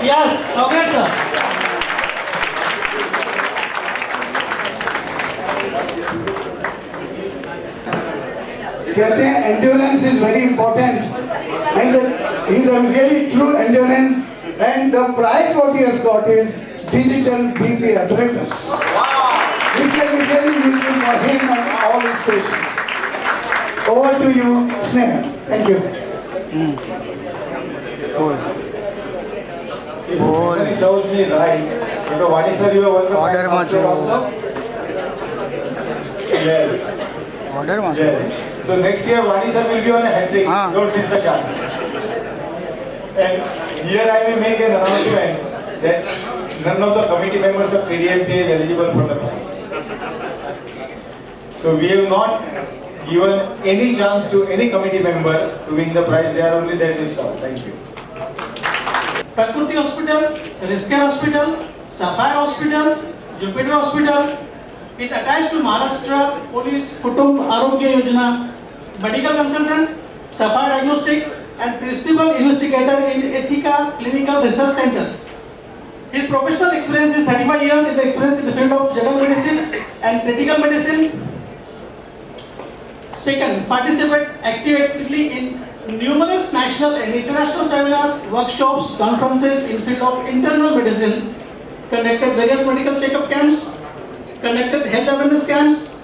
Yes, congrats, sir. कहते हैं endurance is very important. And he's a really true endurance. And the prize what he has got is digital BP apparatus. This can be very useful for him and all his patients. Over to you, Sneha. Thank you. He serves me right. You know, Vani sir, you have won the Order last year also? Yes. Order macho. Yes. So next year, Vani sir will be on a hat trick. Don't miss the chance. And here I will make an announcement that none of the committee members of Tdmpa is eligible for the prize. So we have not given any chance to any committee member to win the prize. They are only there to serve. Thank you. PRAKRUTI Hospital, RISKCARE Hospital, SAPPHIRE Hospital, Jupiter Hospital is attached to Maharashtra Police Kutumb Arogya Yojana, medical consultant, SAPPHIRE diagnostic and principal investigator in Ethica Clinical Research Center. His professional experience is 35 years in the field of general medicine and critical medicine. Second, participate actively in numerous national and international seminars, workshops, conferences in field of internal medicine, conducted various medical checkup camps, conducted health awareness camps,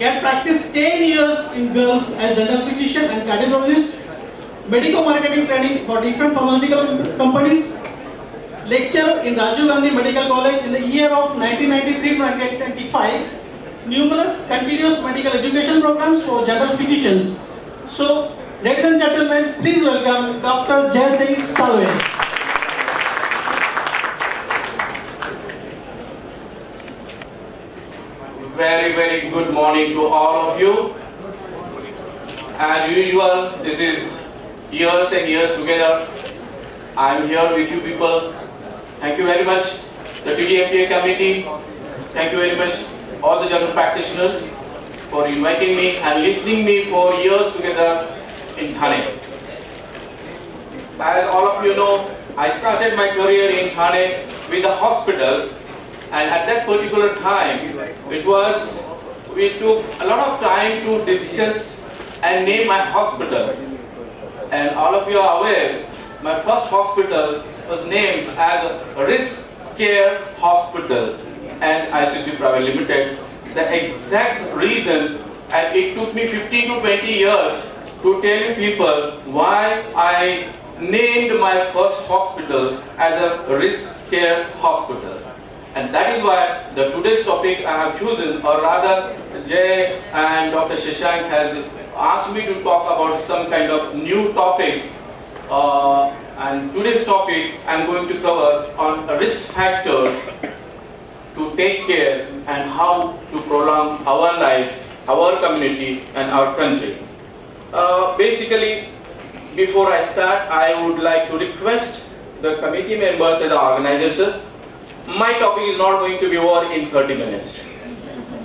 had practiced 10 years in Gulf as general physician and cardiologist, medical marketing training for different pharmaceutical companies, lecturer in Rajiv Gandhi Medical College in the year of 1993 to 1995, numerous continuous medical education programs for general physicians. So, ladies and gentlemen, please welcome Dr. Jai Singh Salve. Very, very good morning to all of you. As usual, this is years and years together. I am here with you people. Thank you very much, the Tdmpa committee. Thank you very much, all the general practitioners, for inviting me and listening me for years together in Thane. As all of you know, I started my career in Thane with a hospital, and at that particular time, we took a lot of time to discuss and name my hospital. And all of you are aware, my first hospital was named as RISKCARE Hospital and ICC Private Limited. The exact reason, and it took me 15 to 20 years to tell you people why I named my first hospital as a RISKCARE Hospital. And that is why the today's topic I have chosen, or rather Jay and Dr. Shashank has asked me to talk about some kind of new topics. And today's topic I am going to cover on risk factors to take care and how to prolong our life, our community and our country. Basically, before I start, I would like to request the committee members as the organizers. My topic is not going to be over in 30 minutes.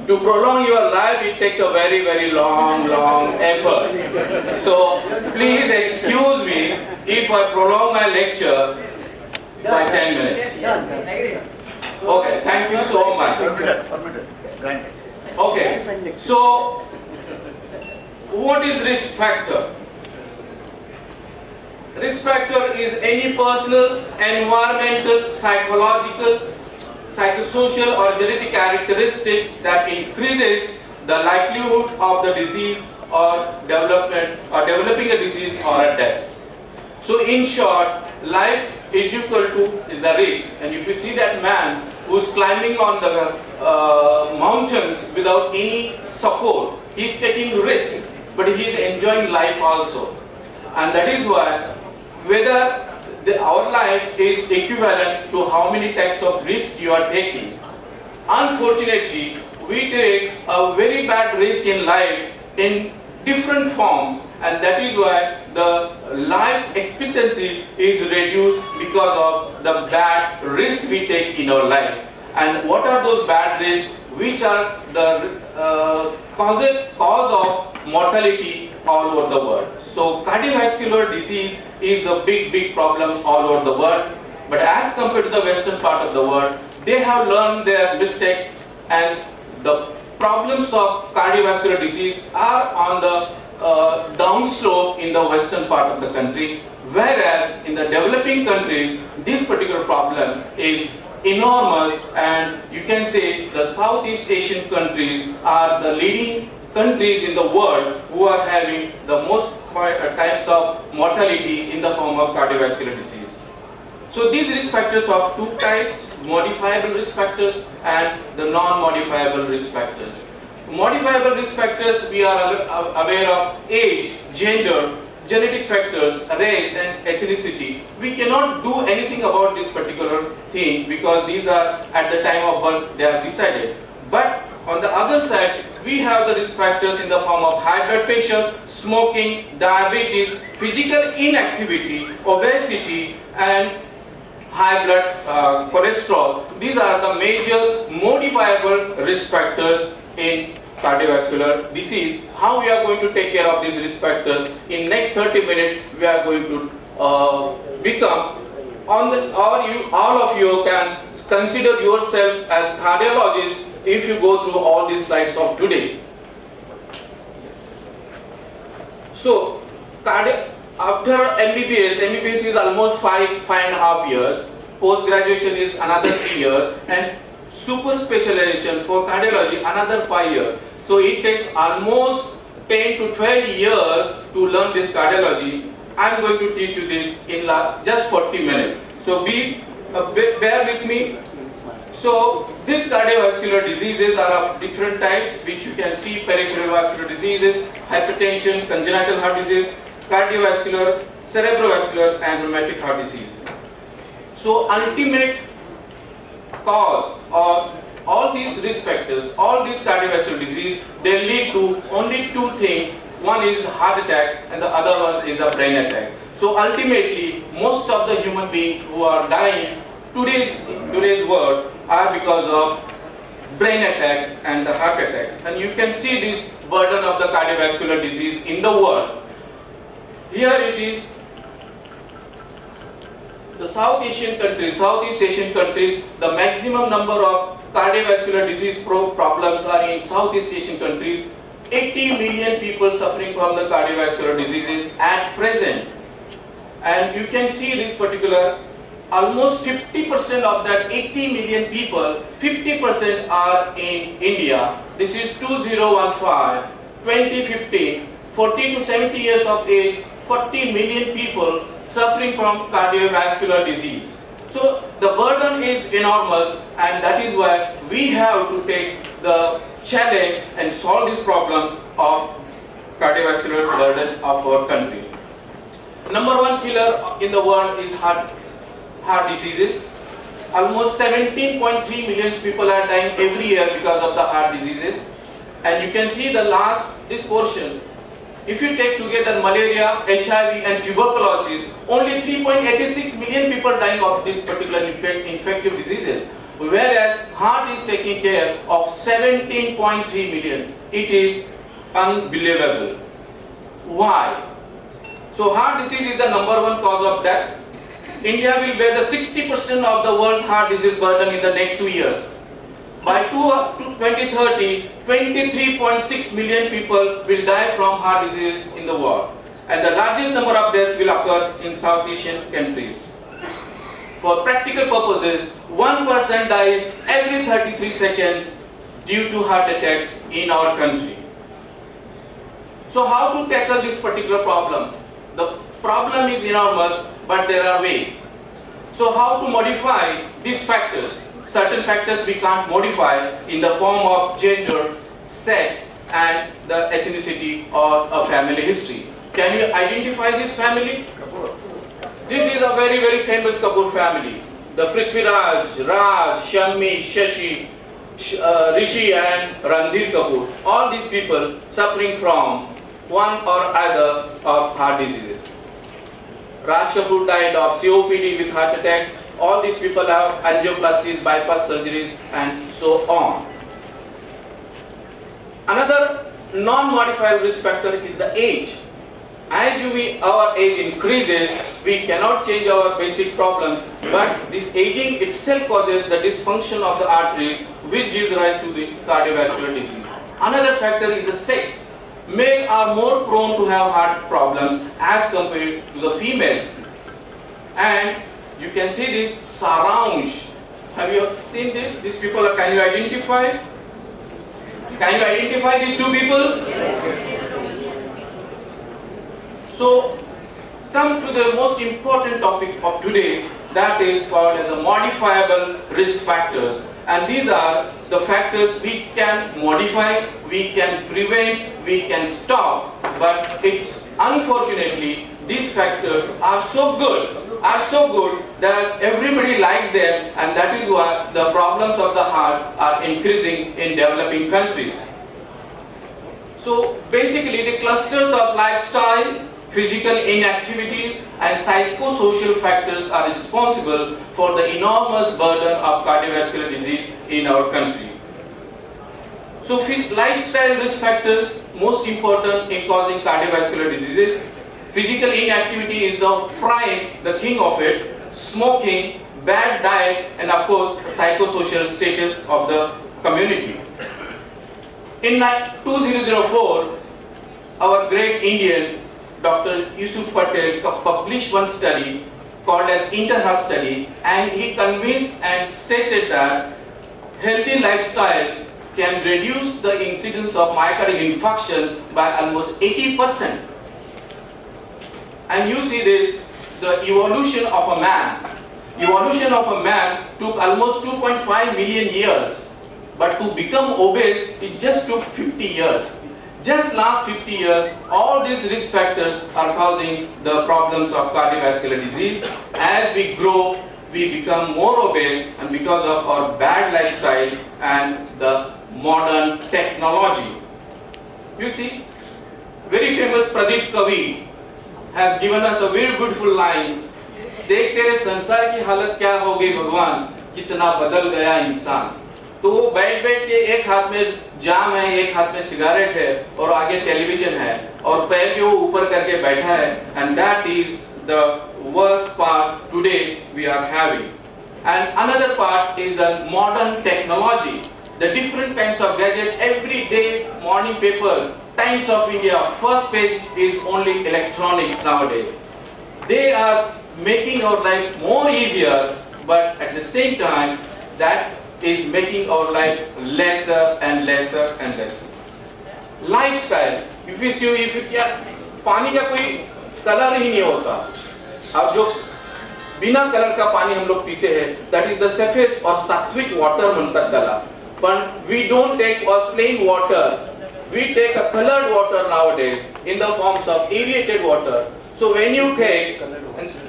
To prolong your life, it takes a very, very long effort. So please excuse me if I prolong my lecture by 10 minutes. Okay, thank you so much. Okay, so what is risk factor? Risk factor is any personal, environmental, psychological, psychosocial or genetic characteristic that increases the likelihood of the disease or developing a disease or a death. So in short, life is equal to the risk. And if you see that man who's climbing on the mountains without any support, he's taking risk, but he's enjoying life also. And that is why whether our life is equivalent to how many types of risks you are taking. Unfortunately, we take a very bad risk in life in different forms, and that is why the life expectancy is reduced because of the bad risk we take in our life. And what are those bad risks? Which are the cause of mortality all over the world. So cardiovascular disease is a big problem all over the world. But as compared to the western part of the world, they have learned their mistakes, and the problems of cardiovascular disease are on the downslope in the western part of the country, whereas in the developing countries, this particular problem is enormous, and you can say the Southeast Asian countries are the leading countries in the world who are having the most types of mortality in the form of cardiovascular disease. So these risk factors are two types: modifiable risk factors and the non-modifiable risk factors. Modifiable risk factors, we are aware of age, gender, genetic factors, race and ethnicity. We cannot do anything about this particular thing because these are at the time of birth they are decided. But on the other side, we have the risk factors in the form of high blood pressure, smoking, diabetes, physical inactivity, obesity and high blood cholesterol. These are the major modifiable risk factors in cardiovascular disease. How we are going to take care of these risk factors? In next 30 minutes, we are going to become all of you can consider yourself as cardiologists if you go through all these slides of today. So, after MBBS is almost 5.5 years. Post-graduation is another 3 years, and super specialization for cardiology another 5 years. So it takes almost 10 to 12 years to learn this cardiology. I'm going to teach you this in just 40 minutes. So bear with me. So these cardiovascular diseases are of different types, which you can see: peripheral vascular diseases, hypertension, congenital heart disease, cardiovascular, cerebrovascular and rheumatic heart disease. So ultimate cause of all these risk factors, all these cardiovascular disease, they lead to only two things. One is heart attack and the other one is a brain attack. So ultimately, most of the human beings who are dying today's world are because of brain attack and the heart attacks. And you can see this burden of the cardiovascular disease in the world. Here it is. The Southeast Asian countries, the maximum number of cardiovascular disease problems are in Southeast Asian countries. 80 million people suffering from the cardiovascular diseases at present. And you can see this particular, almost 50% of that 80 million people, 50% are in India. This is 2015, 2015, 40 to 70 years of age, 40 million people suffering from cardiovascular disease. So the burden is enormous, and that is why we have to take the challenge and solve this problem of cardiovascular burden of our country. Number one killer in the world is heart diseases. Almost 17.3 million people are dying every year because of the heart diseases. And you can see this portion. If you take together malaria, HIV and tuberculosis, only 3.86 million people dying of these particular infective diseases, whereas heart is taking care of 17.3 million. It is unbelievable. Why? So heart disease is the number one cause of death. India will bear the 60% of the world's heart disease burden in the next 2 years. By 2030, 23.6 million people will die from heart disease in the world. And the largest number of deaths will occur in South Asian countries. For practical purposes, one person dies every 33 seconds due to heart attacks in our country. So how to tackle this particular problem? The problem is enormous, but there are ways. So how to modify these factors? Certain factors we can't modify in the form of gender, sex and the ethnicity or a family history. Can you identify this family? This is a very, very famous Kapoor family. The Prithviraj, Raj, Shammi, Shashi, Rishi and Ranbir Kapoor. All these people suffering from one or other of heart diseases. Raj Kapoor died of COPD with heart attacks. All these people have angioplasties, bypass surgeries and so on. Another non-modifiable risk factor is the age. as our age increases, we cannot change our basic problem, but this aging itself causes the dysfunction of the arteries, which gives rise to the cardiovascular disease. Another factor is the sex. Males are more prone to have heart problems as compared to the females. And you can see this saransh. Have you seen this? These people, can you identify? Can you identify these two people? Yes. So, come to the most important topic of today, that is called as the modifiable risk factors. And these are the factors which can modify, we can prevent, we can stop. But it's unfortunately, these factors are so good that everybody likes them, and that is why the problems of the heart are increasing in developing countries. So basically the clusters of lifestyle, physical inactivities and psychosocial factors are responsible for the enormous burden of cardiovascular disease in our country. So lifestyle risk factors most important in causing cardiovascular diseases. Physical inactivity is the king of it. Smoking, bad diet, and of course psychosocial status of the community. In 2004, our great Indian Dr. Yusuf Patel published one study called as Inter study, and he convinced and stated that healthy lifestyle can reduce the incidence of myocardial infarction by almost 80%. And you see this, the evolution of a man. Evolution of a man took almost 2.5 million years, but to become obese, it just took 50 years. Just last 50 years, all these risk factors are causing the problems of cardiovascular disease. As we grow, we become more obese, and because of our bad lifestyle and the modern technology. You see, very famous Pradeep Kavi has given us a very beautiful lines. देख तेरे संसार की हालत क्या हो गई भगवान, कितना बदल गया इंसान. तो वो बैठ के एक हाथ में जाम है, एक हाथ में सिगरेट है, और आगे टेलीविजन है, और पैर भी वो ऊपर करके बैठा है. And that is the worst part today we are having. And another part is the modern technology. The different kinds of gadget. Every day morning paper, Times of India, first page is only electronics nowadays. They are making our life more easier, but at the same time, that is making our life lesser and lesser and lesser. Lifestyle. If you पानी का कोई colour ही नहीं होता. अब जो बिना colour का पानी हम लोग पीते हैं, that is the safest or sattvic water म्हणतात त्याला. But we don't take plain water. We take a colored water nowadays in the forms of aerated water. So when you take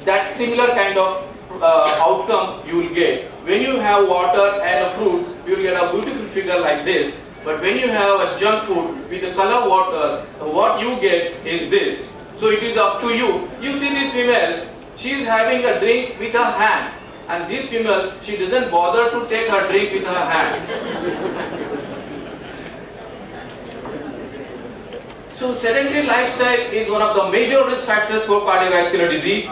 that similar kind of outcome you will get. When you have water and a fruit, you will get a beautiful figure like this. But when you have a junk food with a color water, what you get is this. So it is up to you. You see this female, she is having a drink with her hand. And this female, she doesn't bother to take her drink with her hand. So sedentary lifestyle is one of the major risk factors for cardiovascular disease.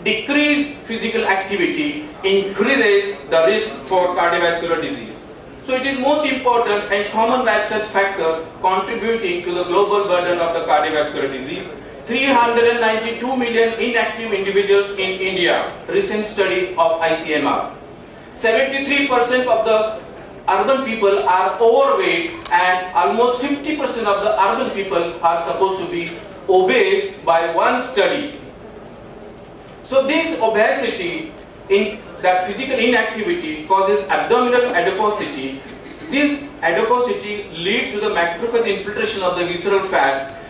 Decreased physical activity increases the risk for cardiovascular disease. So it is most important and common lifestyle factor contributing to the global burden of the cardiovascular disease. 392 million inactive individuals in India, recent study of ICMR. 73% of the urban people are overweight, and almost 50% of the urban people are supposed to be obese by one study. So this obesity, in that physical inactivity, causes abdominal adiposity. This adiposity leads to the macrophage infiltration of the visceral fat,